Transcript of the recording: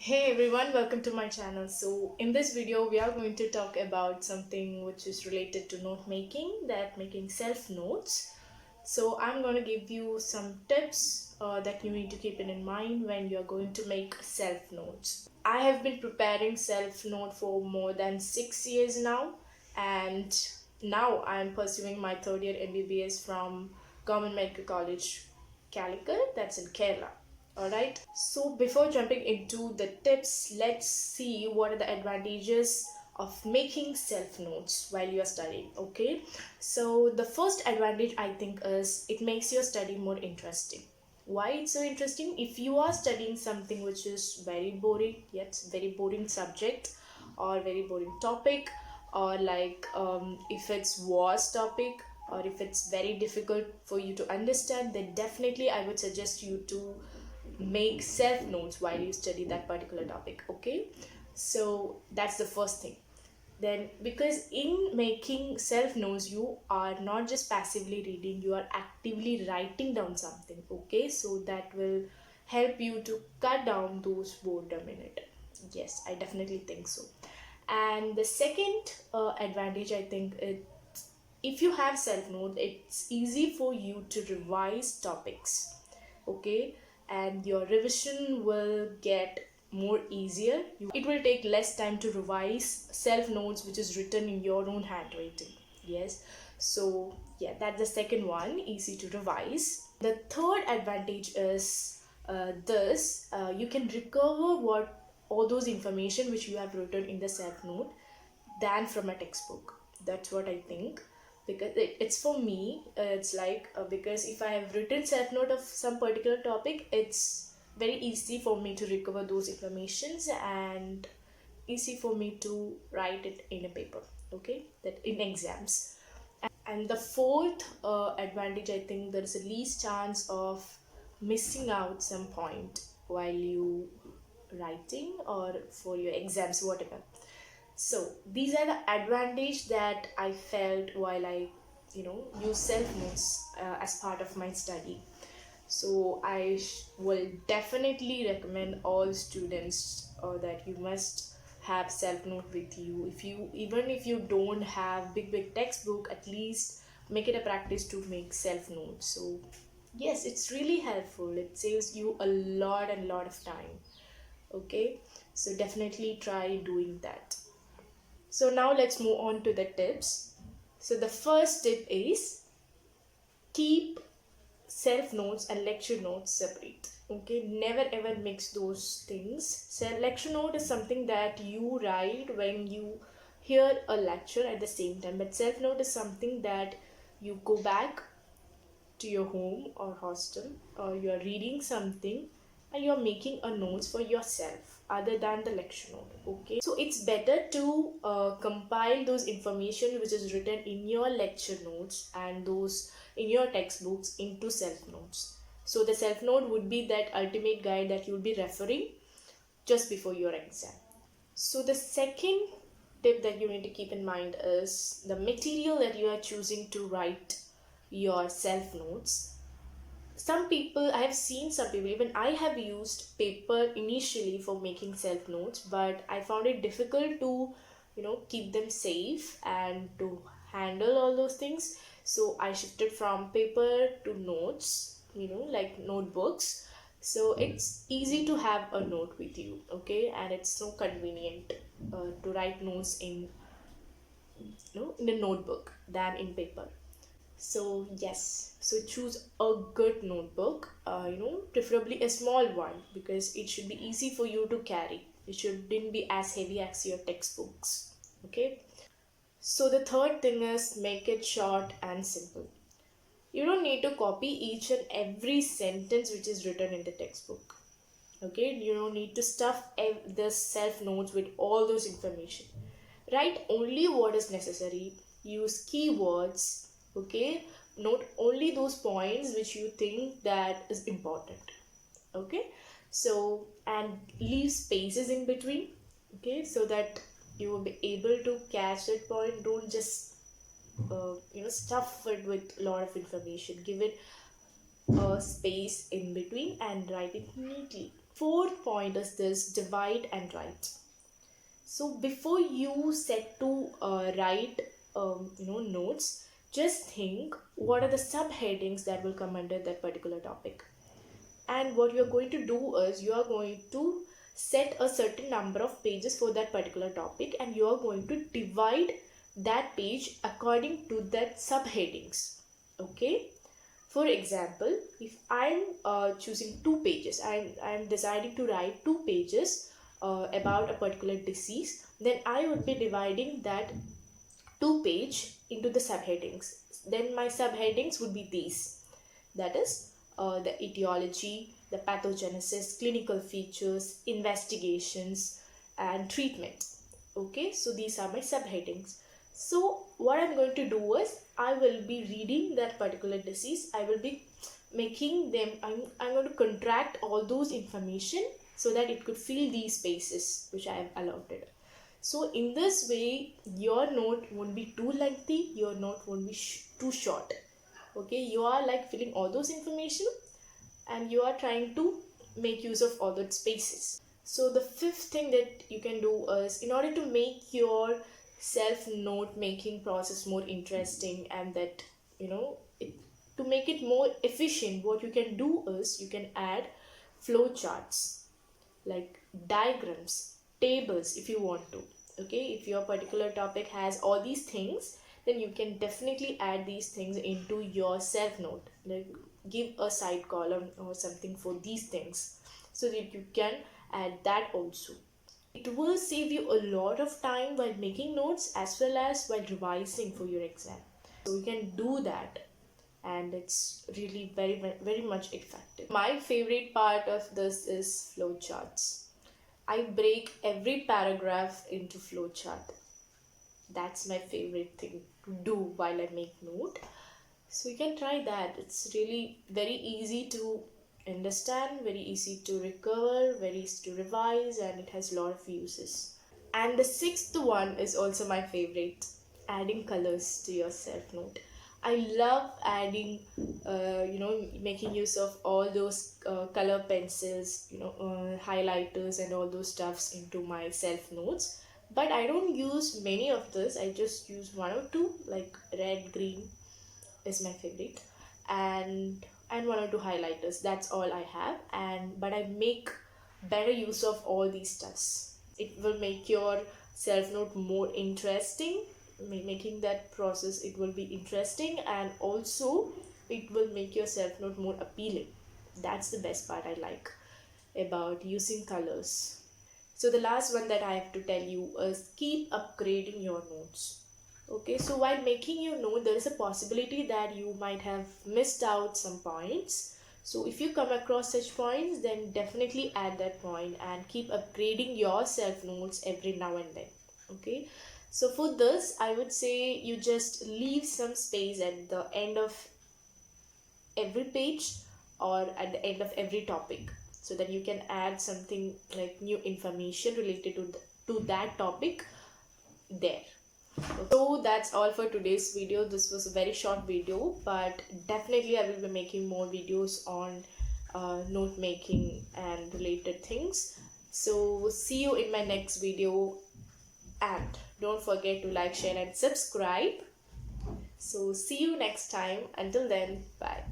Hey everyone, welcome to my channel. So in this video we are going to talk about something which is related to note making, that making self notes. So I'm going to give you some tips that you need to keep in mind when you're going to make self notes. I have been preparing self note for more than 6 years now, and now I'm pursuing my third year MBBS from Government Medical College Calicut, that's in Kerala. Alright, so before jumping into the tips, let's see what are the advantages of making self notes while you are studying. Okay, so the first advantage I think is it makes your study more interesting. Why it's so interesting? If you are studying something which is very boring, yes, very boring subject or very boring topic, or like if it's was topic, or if it's very difficult for you to understand, then definitely I would suggest you to make self notes while you study that particular topic. Okay, so that's the first thing. Then, because in making self notes you are not just passively reading, you are actively writing down something. Okay, so that will help you to cut down those boredom in it. Yes, I definitely think so. And the second advantage I think is, if you have self note, it's easy for you to revise topics. Okay, and your revision will get more easier. It will take less time to revise self notes which is written in your own handwriting. Yes, so yeah, that's the second one, easy to revise. The third advantage is you can recover what all those information which you have written in the self note than from a textbook. That's what I think. Because it's for me, it's like because if I have written self note of some particular topic, it's very easy for me to recover those informations and easy for me to write it in a paper. Okay, that in exams. And the fourth advantage, I think there is a least chance of missing out some point while you writing or for your exams, whatever. So these are the advantage that I felt while I use self notes as part of my study. So will definitely recommend all students that you must have self note with you. If you, even if you don't have big textbook, at least make it a practice to make self notes. So yes, it's really helpful. It saves you a lot and lot of time. Okay, so definitely try doing that. So now let's move on to the tips. So the first tip is keep self notes and lecture notes separate. Okay, never ever mix those things. So lecture note is something that you write when you hear a lecture at the same time, but self note is something that you go back to your home or hostel, or you're reading something and you're making a notes for yourself other than the lecture note. Okay, so it's better to compile those information which is written in your lecture notes and those in your textbooks into self notes. So the self note would be that ultimate guide that you'll be referring just before your exam. So the second tip that you need to keep in mind is the material that you are choosing to write your self notes. Some people, I have seen some people, even I have used paper initially for making self notes, but I found it difficult to keep them safe and to handle all those things. So I shifted from paper to notes, like notebooks. So it's easy to have a note with you. Okay, and it's so convenient to write notes in a notebook than in paper. So yes, so choose a good notebook, preferably a small one, because it should be easy for you to carry. It shouldn't be as heavy as your textbooks. Okay. So the third thing is make it short and simple. You don't need to copy each and every sentence which is written in the textbook. Okay, you don't need to stuff the self notes with all those information. Write only what is necessary. Use keywords. Okay, note only those points which you think that is important. Okay, so and leave spaces in between. Okay, so that you will be able to catch that point. Don't just stuff it with a lot of information. Give it a space in between and write it neatly. Fourth point is this: divide and write. So before you set to write notes, just think what are the subheadings that will come under that particular topic. And what you're going to do is you are going to set a certain number of pages for that particular topic, and you are going to divide that page according to that subheadings. Okay, for example, if I'm choosing 2 pages, I'm deciding to write 2 pages about a particular disease, then I would be dividing that 2 page into the subheadings. Then my subheadings would be these, that is the etiology, the pathogenesis, clinical features, investigations, and treatment. Okay, so these are my subheadings. So what I'm going to do is I will be reading that particular disease. I will be making them, I'm going to contract all those information so that it could fill these spaces which I have allotted. So in this way, your note won't be too lengthy, your note won't be too short. Okay, you are like filling all those information and you are trying to make use of all those spaces. So the fifth thing that you can do is, in order to make your self note making process more interesting, and that to make it more efficient, what you can do is you can add flow charts, like diagrams, tables if you want to. Okay, if your particular topic has all these things, then you can definitely add these things into your self note, like give a side column or something for these things so that you can add that also. It will save you a lot of time while making notes as well as while revising for your exam. So you can do that, and it's really very very much effective. My favorite part of this is flowcharts. I break every paragraph into flowchart. That's my favorite thing to do while I make note. So you can try that. It's really very easy to understand, very easy to recover, very easy to revise, and it has a lot of uses. And the sixth one is also my favorite: adding colors to your self note. I love adding, making use of all those color pencils, highlighters, and all those stuffs into my self notes. But I don't use many of this. I just use one or two, like red, green is my favorite, and one or two highlighters. That's all I have. And but I make better use of all these stuffs. It will make your self note more interesting, making that process, it will be interesting, and also it will make your self note more appealing. That's the best part I like about using colors. So the last one that I have to tell you is keep upgrading your notes. Okay, so while making your note, there is a possibility that you might have missed out some points. So if you come across such points, then definitely add that point and keep upgrading your self notes every now and then. Okay, so for this, I would say you just leave some space at the end of every page or at the end of every topic, so that you can add something like new information related to that topic there. So that's all for today's video. This was a very short video, but definitely I will be making more videos on note making and related things. So see you in my next video, and don't forget to like, share, and subscribe. So see you next time. Until then, bye.